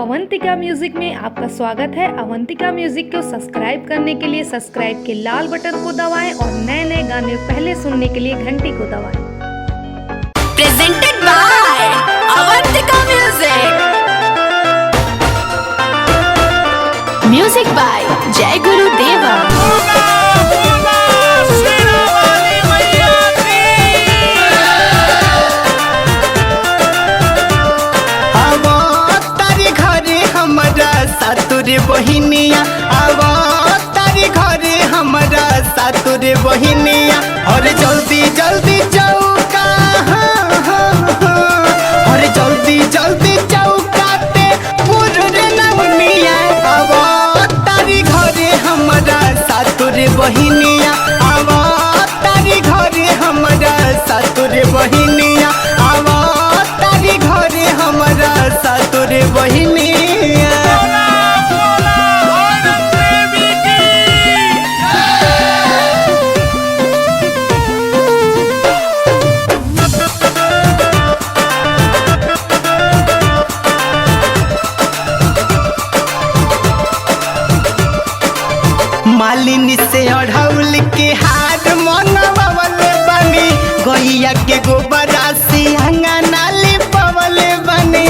Avantika music में आपका स्वागत है। अवंतिका म्यूजिक को सब्सक्राइब करने के लिए सब्सक्राइब के लाल बटन को दबाएं और नए नए गाने पहले सुनने के लिए घंटी को दबाएं। Presented by Avantika music. Music by जय गुरु देवा। सातुरे बहिनिया आवा तारी घरे हमारा सातुरे बहिनिया और जल्दी जल्दी चौका और जल्दी जल्दी चौकाते पूरे नवनिया आवा तारी घरे हमारा सातुरे बहिनिया आवा तारी घरे हमारा सातुरे बहिनिया आवा तारी घरे हमारा सातुरे बहिनिया। मालिनी से अढ़ौल के हार मनवल बनी गैया के गोबरा से अंगना लिपवल बनी।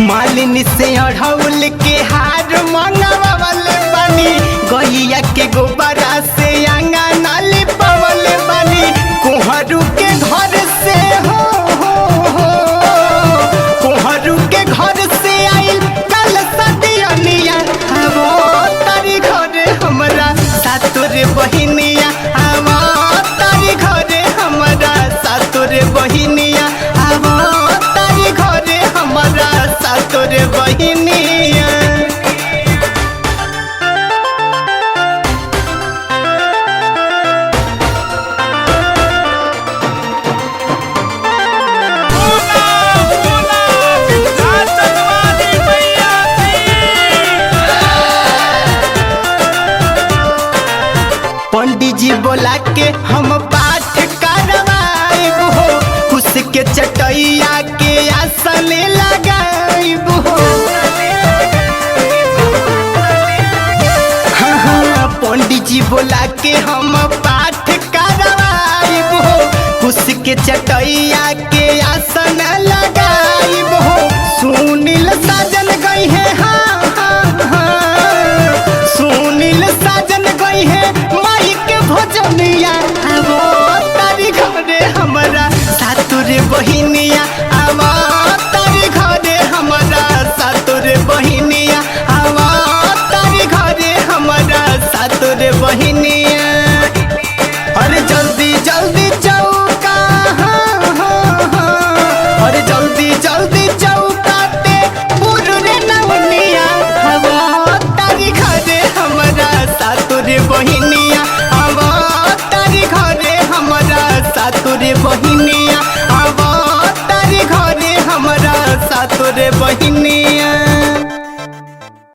मालिनी से अढ़ौल के हार मनवल बनी गैया के गोबरा से अंगना लिपवल बनी। कोहरू के घर से कोहरू के घर से आइल सातुरे बहिनिया आवा तारी घरे हमारा सातुरे बहिनिया आवा तारी घरे हमारा सातुरे बहिनिया। पंडित जी बोला के हम पाठ करवाइब हो उसके चटैया के आसन लगाइब हो। हाँ पंडित जी बोला के हम पाठ करवाइब हो उसके चटैया के आसन लगाइब हो। सुनील साजन गई है सुनील साजन गई है भोजनिया आवो तारी घरे हमारा सातुरे बहिनिया आवो तारी घरे हमारा सातुरे बहिनिया आवो तारी घरे हमारा सातुरे बहिनिया। अरे जल्दी जल्दी चौका अरे जल्दी जल्दी चौकाते पूरे नवनिया आवो तारी घरे हमारा सातुरे बहिनिया सातुरे बहिनिया आवा तारी घरे हमारा सातुरे बहिनी।